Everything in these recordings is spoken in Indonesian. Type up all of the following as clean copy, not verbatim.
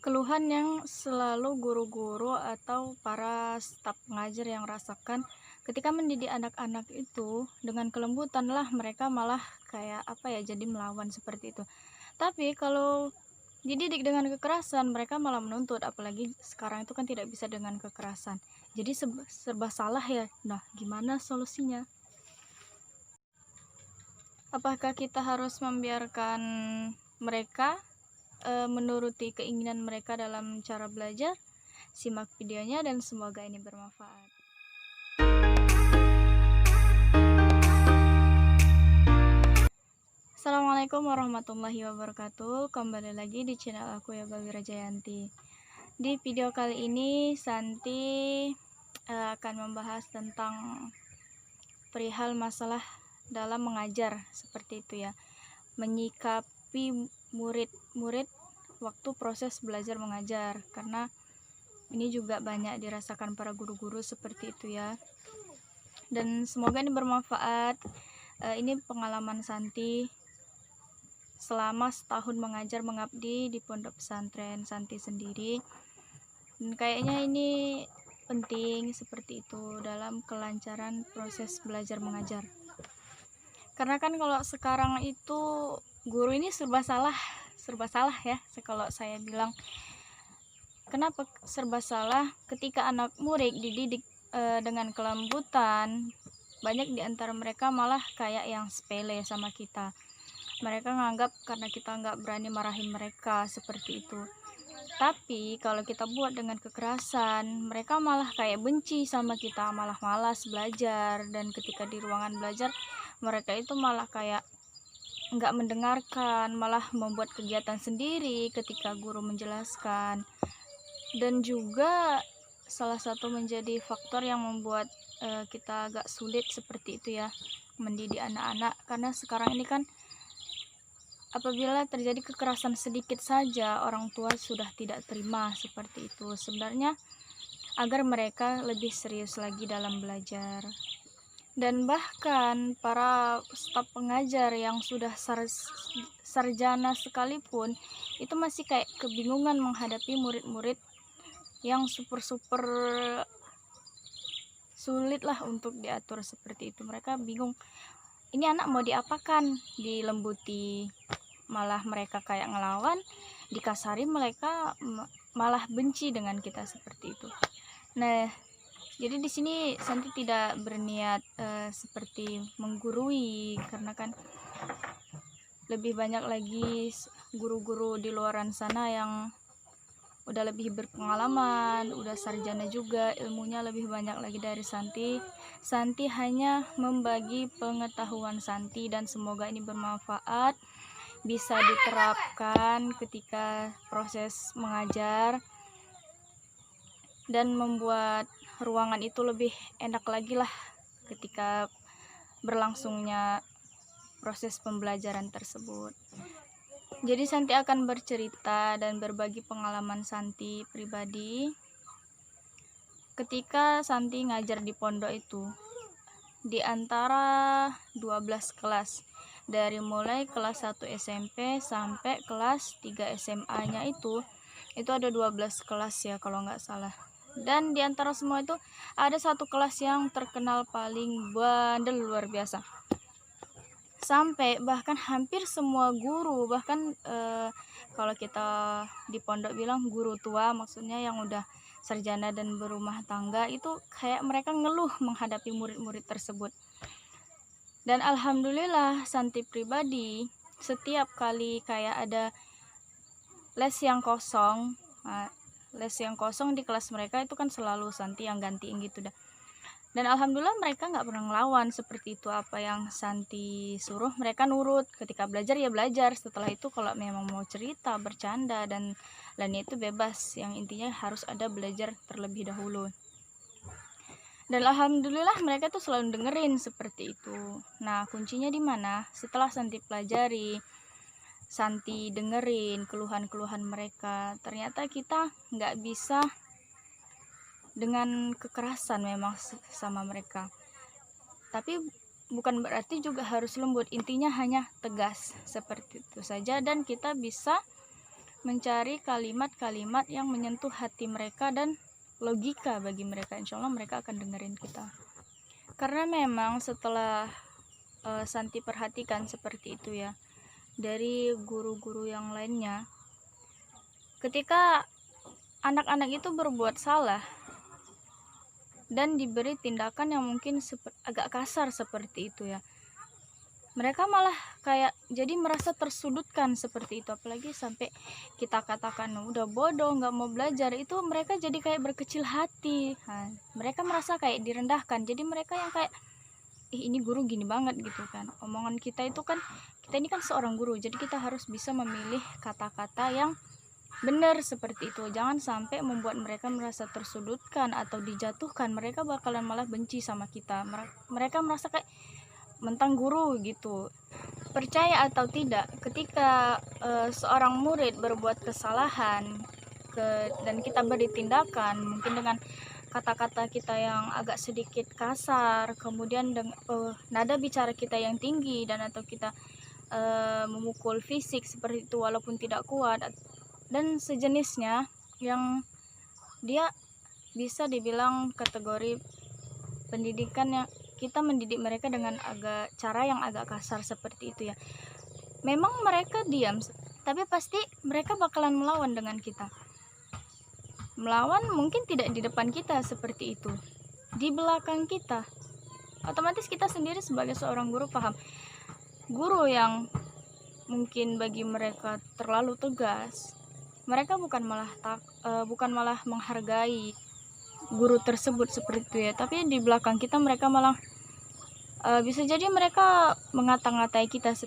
Keluhan yang selalu guru-guru atau para staf pengajar yang rasakan ketika mendidik anak-anak itu dengan kelembutan lah mereka malah kayak apa ya, jadi melawan seperti itu. Tapi kalau dididik dengan kekerasan mereka malah menuntut, apalagi sekarang itu kan tidak bisa dengan kekerasan. Jadi serba salah ya. Nah, gimana solusinya? Apakah kita harus membiarkan mereka menuruti keinginan mereka dalam cara belajar? Simak videonya dan semoga ini bermanfaat. Assalamualaikum warahmatullahi wabarakatuh. Kembali lagi di channel aku ya, Bawi Rajayanti. Di video kali ini Santi akan membahas tentang perihal masalah dalam mengajar, seperti itu ya. Menyikapi murid-murid waktu proses belajar mengajar, karena ini juga banyak dirasakan para guru-guru seperti itu ya. Dan semoga ini bermanfaat. Ini pengalaman Santi selama setahun mengajar mengabdi di pondok pesantren Santi sendiri. Dan kayaknya ini penting seperti itu dalam kelancaran proses belajar mengajar. Karena kan kalau sekarang itu guru ini serba salah ya, kalau saya bilang. Kenapa serba salah? Ketika anak murid dididik dengan kelembutan, banyak di antara mereka malah kayak yang sepele sama kita. Mereka nganggap karena kita nggak berani marahin mereka seperti itu. Tapi kalau kita buat dengan kekerasan, mereka malah kayak benci sama kita, malah malas belajar. Dan ketika di ruangan belajar, mereka itu malah kayak nggak mendengarkan, malah membuat kegiatan sendiri ketika guru menjelaskan. Dan juga salah satu menjadi faktor yang membuat kita agak sulit seperti itu ya, mendidik anak-anak. Karena sekarang ini kan apabila terjadi kekerasan sedikit saja, orang tua sudah tidak terima seperti itu. Sebenarnya agar mereka lebih serius lagi dalam belajar. Dan bahkan para staf pengajar yang sudah sarjana sekalipun, itu masih kayak kebingungan menghadapi murid-murid yang super sulit lah untuk diatur seperti itu. Mereka bingung, ini anak mau diapakan, dilembuti malah mereka kayak ngelawan, dikasari mereka malah benci dengan kita seperti itu. Nah, jadi di sini Santi tidak berniat seperti menggurui, karena kan lebih banyak lagi guru-guru di luaran sana yang udah lebih berpengalaman, udah sarjana juga, ilmunya lebih banyak lagi dari Santi. Santi hanya membagi pengetahuan Santi dan semoga ini bermanfaat, bisa diterapkan ketika proses mengajar dan membuat ruangan itu lebih enak lagi lah ketika berlangsungnya proses pembelajaran tersebut. Jadi Santi akan bercerita dan berbagi pengalaman Santi pribadi ketika Santi ngajar di pondok itu. Di antara 12 kelas, dari mulai kelas 1 SMP sampai kelas 3 SMA-nya itu ada 12 kelas ya kalau nggak salah. Dan di antara semua itu ada satu kelas yang terkenal paling bandel luar biasa. Sampai bahkan hampir semua guru, bahkan kalau kita di pondok bilang guru tua, maksudnya yang udah sarjana dan berumah tangga, itu kayak mereka ngeluh menghadapi murid-murid tersebut. Dan alhamdulillah Santi pribadi setiap kali kayak ada les yang kosong, di kelas mereka itu kan selalu Santi yang gantiin gitu dah. Dan alhamdulillah mereka nggak pernah ngelawan seperti itu, apa yang Santi suruh mereka nurut. Ketika belajar ya belajar, setelah itu kalau memang mau cerita, bercanda dan lainnya itu bebas, yang intinya harus ada belajar terlebih dahulu. Dan alhamdulillah mereka tuh selalu dengerin seperti itu. Nah, kuncinya di mana? Setelah Santi pelajari, Santi dengerin keluhan-keluhan mereka, ternyata kita nggak bisa dengan kekerasan memang sama mereka, tapi bukan berarti juga harus lembut. Intinya hanya tegas seperti itu saja, dan kita bisa mencari kalimat-kalimat yang menyentuh hati mereka dan logika bagi mereka. Insya Allah mereka akan dengerin kita. Karena memang setelah Santi perhatikan seperti itu ya, dari guru-guru yang lainnya, ketika anak-anak itu berbuat salah dan diberi tindakan yang mungkin agak kasar seperti itu ya, mereka malah kayak jadi merasa tersudutkan seperti itu. Apalagi sampai kita katakan udah bodoh, nggak mau belajar, itu mereka jadi kayak berkecil hati. Nah, mereka merasa kayak direndahkan. Jadi mereka yang kayak ini guru gini banget gitu kan. Omongan kita itu kan, kita ini kan seorang guru, jadi kita harus bisa memilih kata-kata yang benar seperti itu. Jangan sampai membuat mereka merasa tersudutkan atau dijatuhkan. Mereka bakalan malah benci sama kita. Mereka merasa kayak mentang guru gitu. Percaya atau tidak, ketika seorang murid berbuat kesalahan dan kita beri tindakan mungkin dengan kata-kata kita yang agak sedikit kasar, kemudian nada bicara kita yang tinggi, dan atau kita memukul fisik seperti itu walaupun tidak kuat dan sejenisnya, yang dia bisa dibilang kategori pendidikan yang kita mendidik mereka dengan cara yang agak kasar seperti itu ya. Memang mereka diam, tapi pasti mereka bakalan melawan dengan kita. Melawan mungkin tidak di depan kita seperti itu, di belakang kita. Otomatis kita sendiri sebagai seorang guru paham, guru yang mungkin bagi mereka terlalu tegas, mereka bukan malah menghargai guru tersebut seperti itu ya, tapi di belakang kita mereka malah bisa jadi mereka mengata-ngatai kita.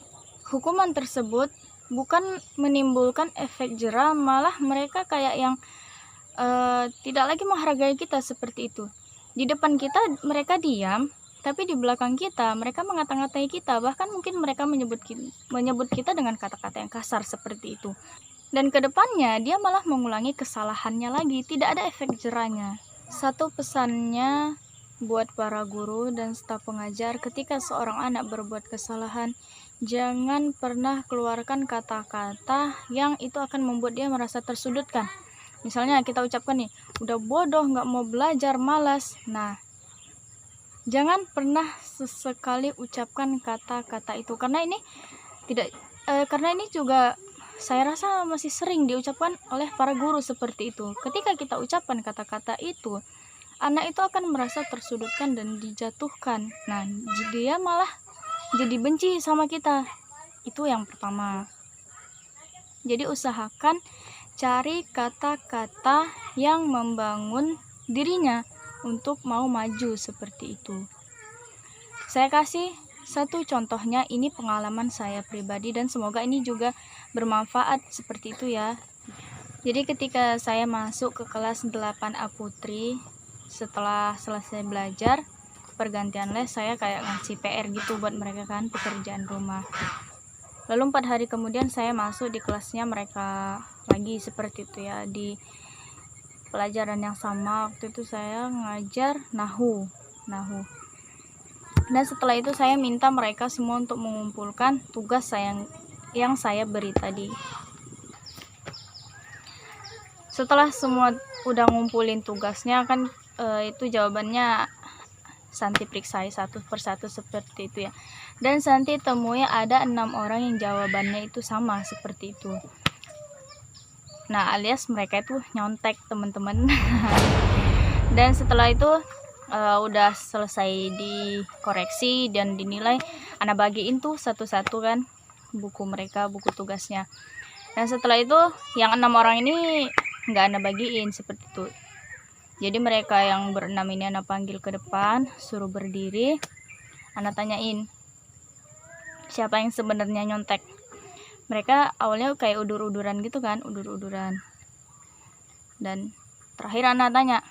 Hukuman tersebut bukan menimbulkan efek jera, malah mereka kayak yang tidak lagi menghargai kita seperti itu. Di depan kita mereka diam, tapi di belakang kita mereka mengata-ngatai kita. Bahkan mungkin mereka menyebut kita dengan kata-kata yang kasar seperti itu. Dan kedepannya dia malah mengulangi kesalahannya lagi, tidak ada efek jeranya. Satu pesannya buat para guru dan staf pengajar, ketika seorang anak berbuat kesalahan, jangan pernah keluarkan kata-kata yang itu akan membuat dia merasa tersudutkan. Misalnya kita ucapkan nih, udah bodoh, nggak mau belajar, malas. Nah, jangan pernah sesekali ucapkan kata-kata itu, karena ini juga saya rasa masih sering diucapkan oleh para guru seperti itu. Ketika kita ucapkan kata-kata itu, anak itu akan merasa tersudutkan dan dijatuhkan. Nah, dia malah jadi benci sama kita. Itu yang pertama. Jadi usahakan cari kata-kata yang membangun dirinya untuk mau maju seperti itu. Saya kasih satu contohnya, ini pengalaman saya pribadi dan semoga ini juga bermanfaat seperti itu ya. Jadi ketika saya masuk ke kelas 8A Putri, setelah selesai belajar pergantian les, saya kayak ngasih PR gitu buat mereka kan, pekerjaan rumah. Lalu 4 hari kemudian saya masuk di kelasnya mereka lagi seperti itu ya, di pelajaran yang sama. Waktu itu saya ngajar nahu. Dan setelah itu saya minta mereka semua untuk mengumpulkan tugas yang saya beri tadi. Setelah semua udah ngumpulin tugasnya kan, itu jawabannya Santi periksa satu persatu seperti itu ya. Dan Santi temui ada 6 orang yang jawabannya itu sama seperti itu. Nah, alias mereka itu nyontek, teman-teman. Dan setelah itu udah selesai dikoreksi dan dinilai, Ana bagiin tuh satu-satu kan buku mereka, buku tugasnya. Dan setelah itu yang 6 orang ini nggak Ana bagiin seperti itu. Jadi mereka yang berenam ini Ana panggil ke depan, suruh berdiri. Ana tanyain siapa yang sebenarnya nyontek. Mereka awalnya kayak udur-uduran gitu kan, udur-uduran. Dan terakhir Ana tanya,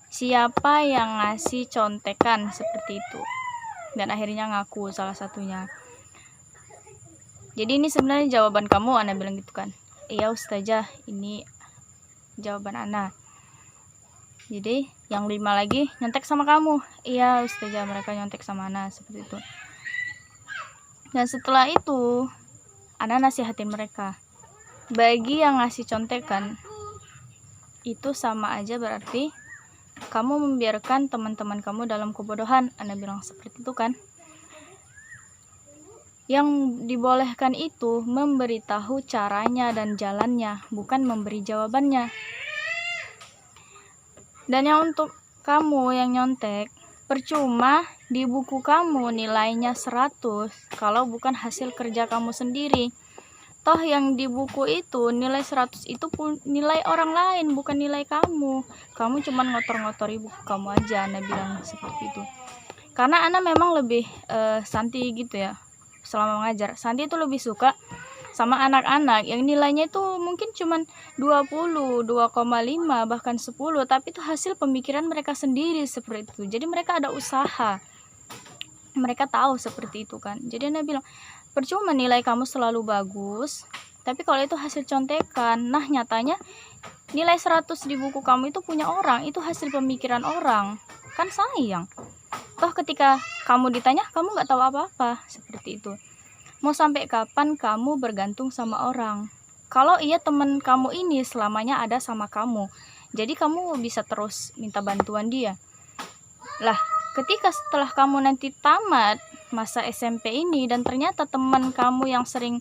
siapa yang ngasih contekan seperti itu? Dan akhirnya ngaku salah satunya. Jadi ini sebenarnya jawaban kamu, Ana bilang gitu kan. Iya Ustazah, ini jawaban Ana. Jadi yang 5 lagi nyontek sama kamu. Iya Ustazah, mereka nyontek sama Ana seperti itu. Dan setelah itu Ana nasihatin mereka, bagi yang ngasih contekan itu sama aja berarti kamu membiarkan teman-teman kamu dalam kebodohan. Ana bilang seperti itu kan. Yang dibolehkan itu memberitahu caranya dan jalannya, bukan memberi jawabannya. Dan yang untuk kamu yang nyontek, percuma di buku kamu nilainya 100 kalau bukan hasil kerja kamu sendiri. Toh yang di buku itu nilai 100 itu pun nilai orang lain, bukan nilai kamu. Kamu cuman ngotor-ngotori buku kamu aja. Ana bilang seperti itu. Karena Ana memang lebih Santi gitu ya. Selama mengajar, Santi itu lebih suka sama anak-anak yang nilainya itu mungkin cuman 20, 2,5 bahkan 10, tapi itu hasil pemikiran mereka sendiri seperti itu. Jadi mereka ada usaha. Mereka tahu seperti itu kan. Jadi Ana bilang, percuma nilai kamu selalu bagus, tapi kalau itu hasil contekan, nah nyatanya nilai 100 di buku kamu itu punya orang, itu hasil pemikiran orang, kan sayang. Toh ketika kamu ditanya, kamu nggak tahu apa-apa, seperti itu. Mau sampai kapan kamu bergantung sama orang? Kalau iya teman kamu ini selamanya ada sama kamu, jadi kamu bisa terus minta bantuan dia. Lah, ketika setelah kamu nanti tamat masa SMP ini dan ternyata teman kamu yang sering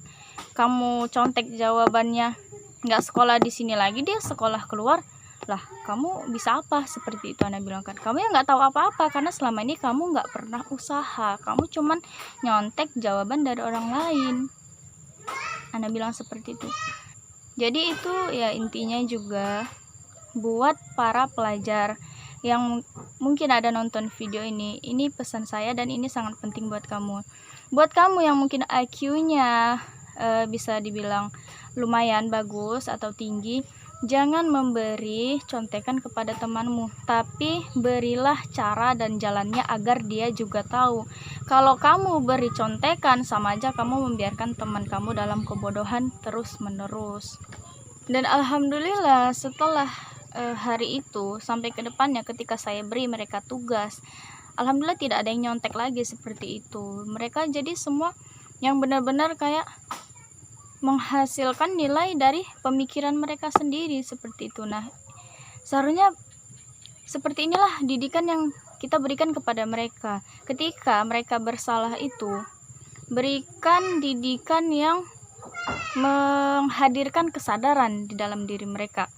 kamu contek jawabannya nggak sekolah di sini lagi, dia sekolah keluar, lah kamu bisa apa? Seperti itu Ana bilang kan, kamu yang nggak tahu apa-apa karena selama ini kamu nggak pernah usaha, kamu cuman nyontek jawaban dari orang lain. Ana bilang seperti itu. Jadi itu ya intinya juga buat para pelajar yang mungkin ada nonton video ini pesan saya dan ini sangat penting buat kamu. Buat kamu yang mungkin IQ-nya bisa dibilang lumayan bagus atau tinggi, jangan memberi contekan kepada temanmu, tapi berilah cara dan jalannya agar dia juga tahu. Kalau kamu beri contekan, sama aja kamu membiarkan teman kamu dalam kebodohan terus-menerus. Dan alhamdulillah setelah hari itu sampai ke depannya ketika saya beri mereka tugas, alhamdulillah tidak ada yang nyontek lagi seperti itu. Mereka jadi semua yang benar-benar kayak menghasilkan nilai dari pemikiran mereka sendiri seperti itu. Nah, seharusnya seperti inilah didikan yang kita berikan kepada mereka. Ketika mereka bersalah itu, berikan didikan yang menghadirkan kesadaran di dalam diri mereka.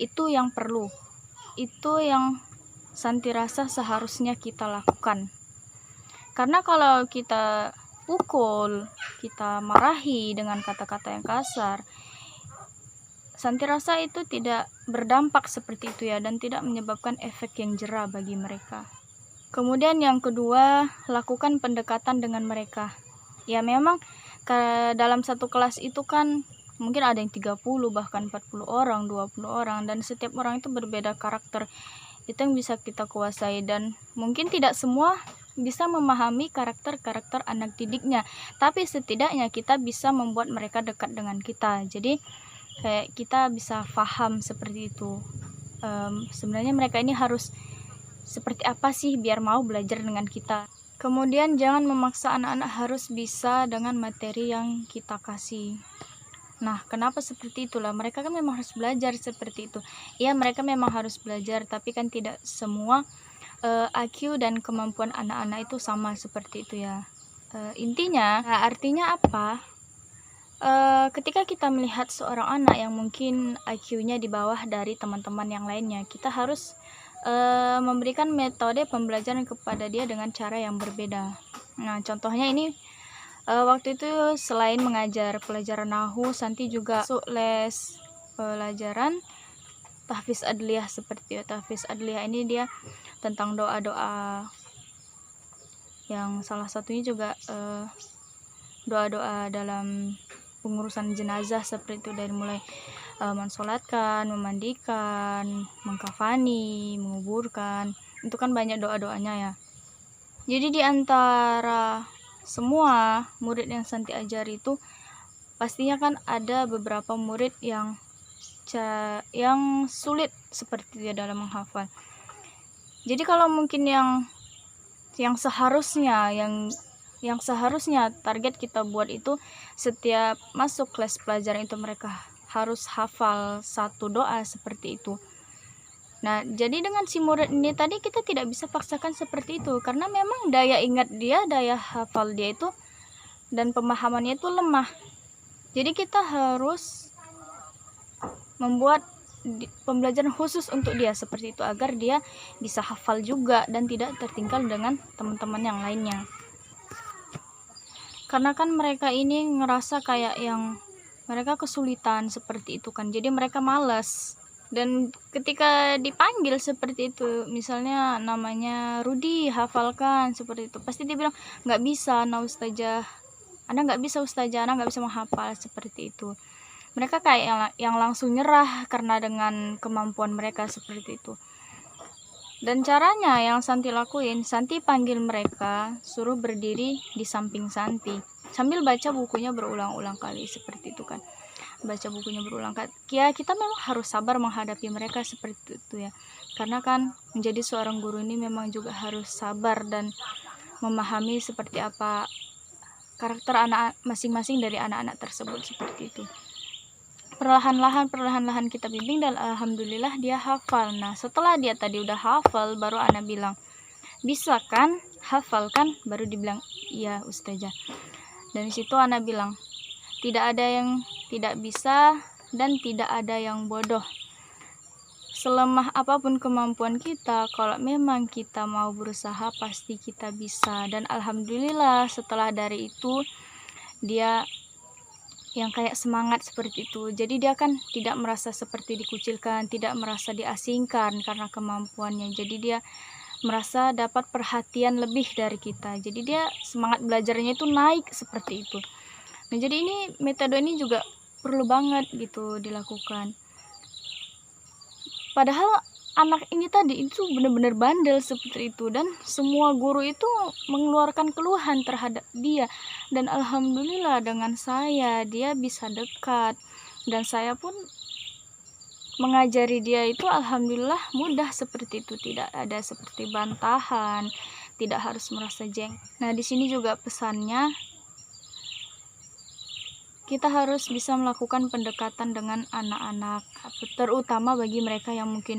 Itu yang perlu, itu yang Santi rasa seharusnya kita lakukan. Karena kalau kita pukul, kita marahi dengan kata-kata yang kasar, Santi rasa itu tidak berdampak seperti itu ya, dan tidak menyebabkan efek yang jera bagi mereka. Kemudian yang kedua, lakukan pendekatan dengan mereka. Ya memang dalam satu kelas itu kan mungkin ada yang 30 bahkan 40 orang, 20 orang, dan setiap orang itu berbeda karakter. Itu yang bisa kita kuasai, dan mungkin tidak semua bisa memahami karakter-karakter anak didiknya, tapi setidaknya kita bisa membuat mereka dekat dengan kita. Jadi kayak kita bisa paham seperti itu. Sebenarnya mereka ini harus seperti apa sih biar mau belajar dengan kita. Kemudian jangan memaksa anak-anak harus bisa dengan materi yang kita kasih. Nah, kenapa seperti itulah? Mereka kan memang harus belajar seperti itu. Ya, mereka memang harus belajar, tapi kan tidak semua IQ dan kemampuan anak-anak itu sama seperti itu ya. Intinya, artinya apa? Ketika kita melihat seorang anak yang mungkin IQ-nya di bawah dari teman-teman yang lainnya, kita harus memberikan metode pembelajaran kepada dia dengan cara yang berbeda. Nah, contohnya ini waktu itu selain mengajar pelajaran Nahu, Santi juga masuk les pelajaran tahfiz adliyah seperti itu. Tahfiz adliyah ini dia tentang doa-doa, yang salah satunya juga doa-doa dalam pengurusan jenazah seperti itu, dari mulai mensolatkan, memandikan, mengkafani, menguburkan. Itu kan banyak doa-doanya ya. Jadi di antara semua murid yang Santi ajar itu pastinya kan ada beberapa murid yang sulit seperti dia dalam menghafal. Jadi kalau mungkin yang seharusnya target kita buat itu setiap masuk kelas pelajaran itu mereka harus hafal satu doa seperti itu. Nah, jadi dengan si murid ini tadi kita tidak bisa paksakan seperti itu, karena memang daya ingat dia, daya hafal dia itu dan pemahamannya itu lemah. Jadi kita harus membuat pembelajaran khusus untuk dia seperti itu, agar dia bisa hafal juga dan tidak tertinggal dengan teman-teman yang lainnya. Karena kan mereka ini ngerasa kayak yang mereka kesulitan seperti itu kan, jadi mereka malas. Dan ketika dipanggil seperti itu, misalnya namanya Rudi, hafalkan seperti itu, pasti dia bilang nggak bisa, nah ustazah, Anda nggak bisa ustazah, Anda nggak bisa menghafal seperti itu. Mereka kayak yang langsung nyerah karena dengan kemampuan mereka seperti itu. Dan caranya yang Santi lakuin, Santi panggil mereka, suruh berdiri di samping Santi sambil baca bukunya berulang-ulang kali seperti itu kan. Baca bukunya berulang kali. Ya, kita memang harus sabar menghadapi mereka seperti itu ya. Karena kan menjadi seorang guru ini memang juga harus sabar dan memahami seperti apa karakter anak masing-masing dari anak-anak tersebut seperti itu. Perlahan-lahan kita bimbing dan alhamdulillah dia hafal. Nah, setelah dia tadi udah hafal, baru Ana bilang, bisa kan? Hafal kan? Baru dibilang, iya ustazah. Dan disitu Ana bilang, tidak ada yang tidak bisa dan tidak ada yang bodoh. Selemah apapun kemampuan kita, kalau memang kita mau berusaha, pasti kita bisa. Dan alhamdulillah setelah dari itu dia yang kayak semangat seperti itu. Jadi dia kan tidak merasa seperti dikucilkan, tidak merasa diasingkan karena kemampuannya. Jadi dia merasa dapat perhatian lebih dari kita. Jadi dia semangat belajarnya itu naik seperti itu. Nah, jadi ini metode ini juga perlu banget gitu dilakukan. Padahal anak ini tadi itu benar-benar bandel seperti itu, dan semua guru itu mengeluarkan keluhan terhadap dia. Dan alhamdulillah dengan saya dia bisa dekat, dan saya pun mengajari dia itu alhamdulillah mudah seperti itu, tidak ada seperti bantahan, tidak harus merasa jeng. Nah, di sini juga pesannya kita harus bisa melakukan pendekatan dengan anak-anak, terutama bagi mereka yang mungkin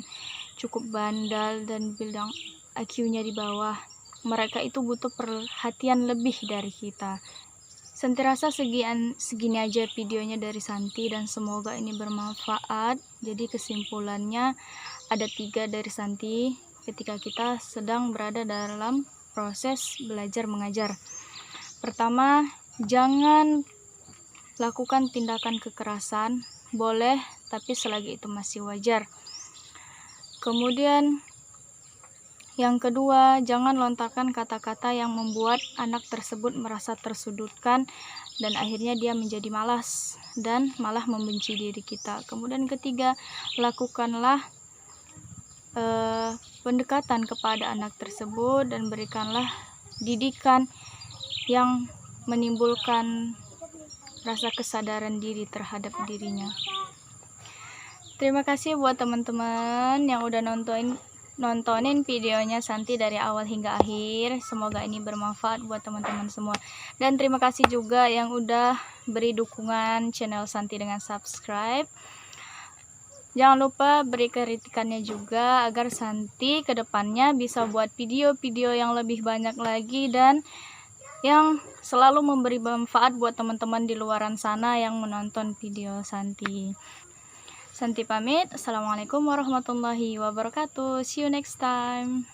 cukup bandel dan bilang IQ-nya di bawah. Mereka itu butuh perhatian lebih dari kita. Santi rasa segini aja videonya dari Santi, dan semoga ini bermanfaat. Jadi kesimpulannya ada 3 dari Santi ketika kita sedang berada dalam proses belajar mengajar. Pertama, jangan lakukan tindakan kekerasan, boleh, tapi selagi itu masih wajar. Kemudian yang kedua, jangan lontarkan kata-kata yang membuat anak tersebut merasa tersudutkan dan akhirnya dia menjadi malas dan malah membenci diri kita. Kemudian ketiga, lakukanlah pendekatan kepada anak tersebut dan berikanlah didikan yang menimbulkan rasa kesadaran diri terhadap dirinya. Terima kasih buat teman-teman yang udah nontonin videonya Santi dari awal hingga akhir. Semoga ini bermanfaat buat teman-teman semua. Dan terima kasih juga yang udah beri dukungan channel Santi dengan subscribe. Jangan lupa beri kritikannya juga agar Santi kedepannya bisa buat video-video yang lebih banyak lagi dan yang selalu memberi manfaat buat teman-teman di luaran sana yang menonton video Santi. Santi pamit. Assalamualaikum warahmatullahi wabarakatuh. See you next time.